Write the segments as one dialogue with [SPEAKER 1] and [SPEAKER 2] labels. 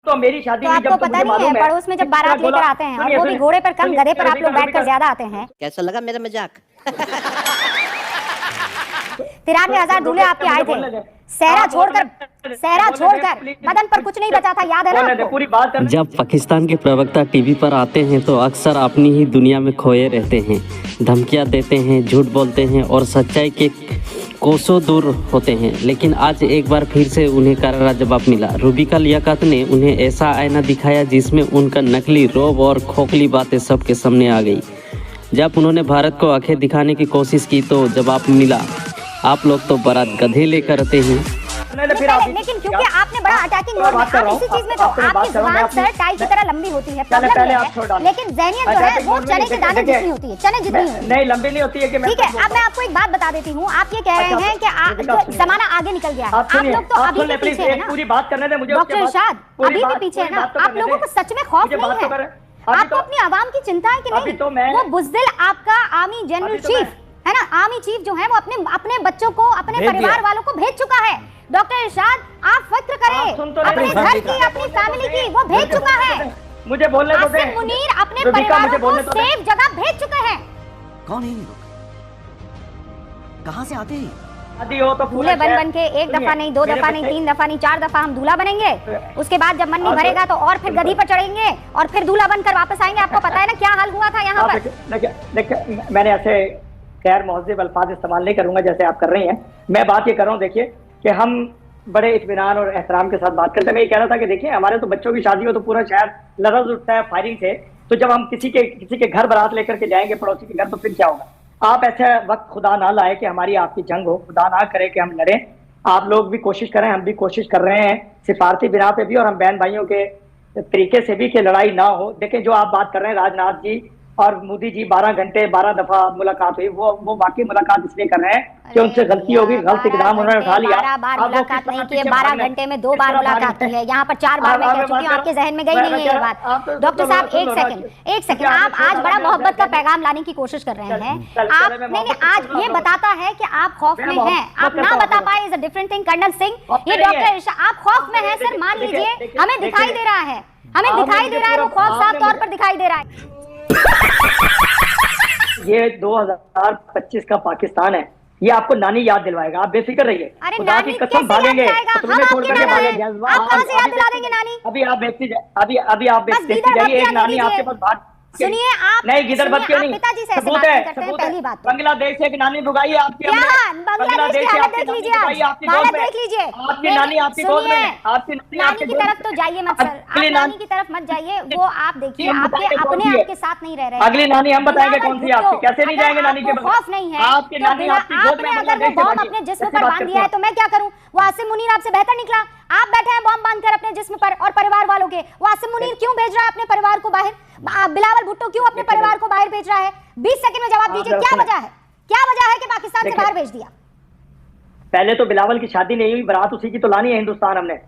[SPEAKER 1] तो मेरी शादी
[SPEAKER 2] तो आपको पता नहीं है, पड़ोस में जब बारात लेकर आते हैं और वो भी घोड़े पर कम गधे पर आप लोग बैठकर ज्यादा आते हैं।
[SPEAKER 3] कैसा लगा मेरा मजाक?
[SPEAKER 2] 93,000 दूल्हे आपके आए थे, सहरा छोड़कर बदन पर कुछ नहीं बचा था, याद है ना आपको?
[SPEAKER 1] पूरी बात कर।
[SPEAKER 4] जब पाकिस्तान के प्रवक्ता टीवी पर आते हैं तो अक्सर अपनी ही दुनिया में खोए रहते हैं, धमकियां देते हैं, झूठ बोलते हैं और सच्चाई के कोसों दूर होते हैं। लेकिन आज एक बार फिर से उन्हें करारा जवाब मिला। रूबिका लियाकत ने उन्हें ऐसा आईना दिखाया जिसमें उनका नकली रोब और खोखली बातें सबके सामने आ गई। जब उन्होंने भारत को आंखें दिखाने की कोशिश की तो जवाब मिला, आप लोग तो बारात गधे लेकर आते हैं।
[SPEAKER 2] लेकिन क्योंकि आपने बड़ा अटैकिंग मोड में, आप इसी चीज में तो आपकी जुबान सर टाई की तरह लंबी होती है, प्रॉब्लम है, लेकिन ज़हनियत जो है वो चने के दाने जितनी होती है, चने जितनी होती है।
[SPEAKER 1] नहीं, लंबी नहीं होती है कि
[SPEAKER 2] ठीक है। अब मैं आपको एक बात बता देती हूँ, आप ये कह रहे हैं कि जमाना आगे निकल गया है, आप लोग तो अभी भी पीछे हैं ना।
[SPEAKER 1] पूरी बात करने दें मुझे।
[SPEAKER 2] डॉक्टर इरशाद अभी भी पीछे है ना, आप लोगों को सच में खौफ नहीं है? आपको अपनी आवाम की चिंता है कि नहीं? वो बुज़दिल आपका आर्मी जनरल चीफ है ना, आर्मी चीफ जो है वो अपने बच्चों को, अपने परिवार वालों को भेज चुका है। डॉक्टर इरशाद आप फिक्र करें, अपने घर की, अपनी फैमिली की, वो भेज चुका है।
[SPEAKER 1] मुझे बोलने दो।
[SPEAKER 2] आसिम मुनीर अपने परिवार को सेफ जगह भेज चुके हैं।
[SPEAKER 3] कौन है ये लोग? कहाँ से आते हैं?
[SPEAKER 2] दूल्हे बन के एक दफा नहीं, दो दफा नहीं, तीन दफा नहीं, 4 दफा हम दूल्हा बनेंगे। उसके बाद जब मन नहीं भरेगा तो और फिर गधी पर चढ़ेंगे और फिर दूल्हा बनकर वापस आएंगे। आपको पता है ना क्या हाल हुआ था यहाँ पर?
[SPEAKER 1] मैंने ऐसे गैर महज़िब अल्फाज इस्तेमाल नहीं करूंगा जैसे आप कर रही हैं। मैं बात ये कर रहा हूँ, देखिए कि हम बड़े इत्मीनान और एहतराम के साथ बात करते हैं। मैं ये कह रहा था कि देखिए हमारे तो बच्चों की शादी हो तो पूरा शहर लरज़ उठता है फायरिंग से, तो जब हम किसी के घर बारात लेकर के जाएंगे पड़ोसी के घर तो फिर क्या होगा? आप ऐसा वक्त खुदा ना लाए कि हमारी आपकी जंग हो, खुदा ना करे कि हम लड़ें। आप लोग भी कोशिश करें, हम भी कोशिश कर रहे हैं सिफारती बिना पे भी, और हम बहन भाइयों के तरीके से भी कि लड़ाई ना हो। देखें जो आप बात कर रहे हैं, राजनाथ जी और मोदी जी 12 घंटे 12 दफा मुलाकात हुई, वो वाकई मुलाकात इसलिए कर रहे हैं कि उनसे गलती होगी, गलत इकदाम उन्होंने उठा लिया।
[SPEAKER 2] 12 बार मुलाकात नहीं की है, 12 घंटे में 2 बार मुलाकात की है। यहाँ पर 4 बार मैं कह चुकी हूँ, आपके जहन में गई नहीं है ये बात। डॉक्टर साहब एक सेकंड, आप आज बड़ा मोहब्बत का पैगाम लाने की कोशिश कर रहे हैं। आप नहीं, आज ये बताता है कि आप खौफ में हैं। आप ना बता पाए is a different thing. Colonel Singh, ये डॉक्टर इरशाद आप खौफ में हैं सर, मान लीजिए, हमें दिखाई दे रहा है, हमें दिखाई दे रहा है, वो खौफ साफ तौर पर दिखाई दे रहा है।
[SPEAKER 1] ये 2025 का पाकिस्तान है, ये आपको नानी याद दिलवाएगा, आप बेफिक्र रहिए। खुदा की कसम भागेंगे, तुम्हें छोड़ करके भागेंगे।
[SPEAKER 2] आप कहां से याद दिला देंगे नानी?
[SPEAKER 1] अभी आप देखती जाइए, एक नानी आपके पास भाग।
[SPEAKER 2] सुनिए आप
[SPEAKER 1] नहीं, गिदर बच के नहीं,
[SPEAKER 2] पिताजी से ऐसे बात करते हैं। पहली बात
[SPEAKER 1] बांग्लादेश से एक नानी भगाई आपकी,
[SPEAKER 2] बांग्लादेश की हालत देख लीजिए, हालत देख लीजिए।
[SPEAKER 1] आपकी नानी आपकी गोद में, आपकी
[SPEAKER 2] नानी की तरफ तो जाइए मत सर, आप नानी की तरफ मत जाइए। वो आप देखिए, आपके अपने आपके साथ नहीं रह रहे।
[SPEAKER 1] अगली नानी हम बताएंगे कौन सी आपकी, कैसे नहीं जाएंगे नानी के बगैर?
[SPEAKER 2] खौफ नहीं है
[SPEAKER 1] आपकी नानी आपकी गोद में,
[SPEAKER 2] अगर वो बॉम्ब अपने जिस्म पर बांध दिया है तो मैं क्या करूं? वो आसिम मुनीर आपसे बेहतर निकला। आप बैठे हैं बॉम्ब बांधकर अपने जिस्म पर और परिवार वालों के। वो आसिम मुनीर क्यों भेज रहा है अपने परिवार को बाहर? बिलावल भुट्टो क्यों अपने परिवार को बाहर भेज रहा है? 20 सेकंड में जवाब दीजिए, क्या वजह है? क्या वजह है कि पाकिस्तान से बाहर भेज दिया?
[SPEAKER 1] पहले तो बिलावल की शादी नहीं हुई, बारात उसी की तो लानी है हिंदुस्तान हमने।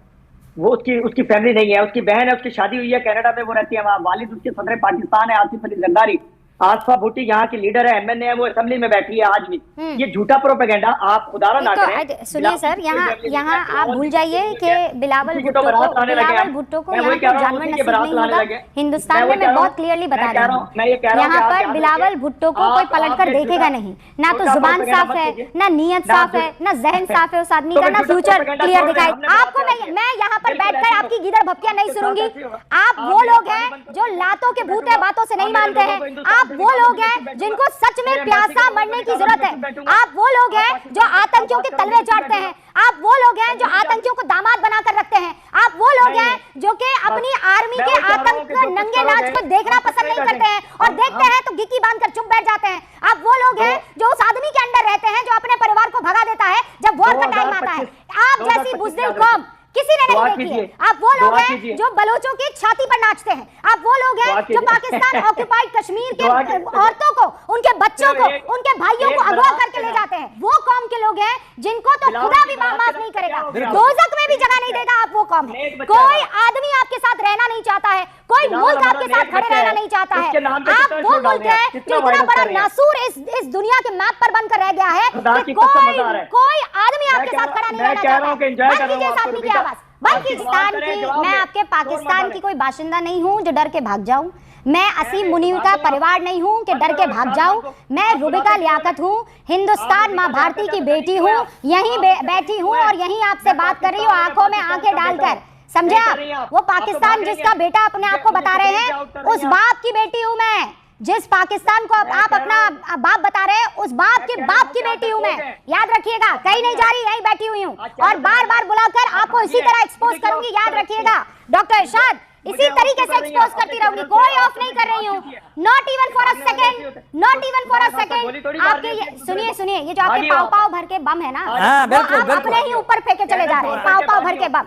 [SPEAKER 1] वो उसकी फैमिली नहीं है, उसकी बहन है, उसकी शादी हुई है कनाडा में, वो रहती है वहाँ। वालिद उसके सदर पाकिस्तान है, आसिफ अली जरदारी। आसफा भुट्टी यहाँ की लीडर है, MNA है, वो असेंबली में बैठी है आज भी। ये झूठा प्रोपेगेंडा आप खुदारा ना करें।
[SPEAKER 2] सुनिए सर, यहाँ आप भूल जाइए कि बिलावल भुट्टो को यहाँ जानवर नसीब नहीं होगा। हिंदुस्तान में मैं बहुत क्लियरली बता रहा हूँ, यहाँ पर बिलावल भुट्टो को कोई पलट कर देखेगा नहीं। ना तो जुबान साफ है, ना नीयत साफ है, ना जहन साफ है उस आदमी का, ना फ्यूचर क्लियर दिखाई। आपको मैं यहाँ पर बैठकर आपकी गिदड़ भपकियां नहीं सुनूंगी। आप वो लोग हैं जो लातों के भूत है, बातों से नहीं मानते हैं। आप वो लोग हैं जिनको सच में प्यासा मरने की जरूरत है। आप वो लोग हैं जो आतंकियों के तलवे चाटते हैं। आप वो लोग हैं जो आतंकियों को दामाद बनाकर रखते हैं। आप वो लोग हैं जो कि अपनी आर्मी के आतंक नंगे नाच को देखना पसंद नहीं करते हैं और देखते हैं तो गिकी बांधकर चुप बैठ जाते हैं। आप वो लोग हैं जो उस आदमी के अंडर रहते हैं जो अपने परिवार को भगा देता है जब वॉर का टाइम आता है। आप जैसी बुज़दिल कौम किसी ने नहीं देखी है। आप वो लोग हैं जो बलोचों की छाती पर नाचते हैं। आप वो लोग हैं जो पाकिस्तान ऑक्युपाइड कश्मीर के औरतों को, उनके बच्चों को, उनके भाइयों को अगवा करके ले जाते हैं। वो कौम के लोग हैं जिनको तो खुदा भी माफ नहीं करेगा, दोज़ख में भी जगह नहीं देगा। आप वो कौम है। कोई आदमी आपके साथ रहना नहीं चाहता है, कोई मुल्क आपके साथ खड़े रहना नहीं चाहता है। आप वो मुल्क है जो इतना बड़ा नासूर इस दुनिया के मैप पर बनकर रह गया है कि कोई आदमी आपके साथ खड़ा नहीं रहना चाहता है। बल्किस्तान की, मैं आपके पाकिस्तान की कोई बाशिंदा नहीं हूँ जो डर के भाग जाऊं। मैं असीम मुनीर का परिवार नहीं हूँ कि डर के भाग जाऊं। मैं रुबिका लियाकत हूँ, हिंदुस्तान माँ भारती की बेटी हूँ, यहीं बैठी हूँ और यहीं आपसे बात कर रही हूँ आंखों में आंखें डालकर। समझे आप? वो पाकिस्तान जिसका बेटा अपने आप को बता रहे हैं, उस बाप की बेटी हूँ मैं। जिस पाकिस्तान को आप अपना बाप बता रहे हैं, उस बाप की बेटी हूँ मैं। याद रखिएगा, कहीं नहीं जा रही, यहीं बैठी हुई हूँ और बार बार बुलाकर आपको इसी तरह एक्सपोज करूंगी। याद रखिएगा डॉक्टर इरशाद, इसी तरीके से एक्सपोज करती रहूंगी, कोई ऑफ नहीं कर रही हूँ। Not even for a second, not even for a second. आपके सुनिए, ये जो आपके पाव भर के बम है ना,
[SPEAKER 5] बिल्कुल,
[SPEAKER 2] आप अपने ही ऊपर फेंके चले जा रहे हैं, पाव भर के बम।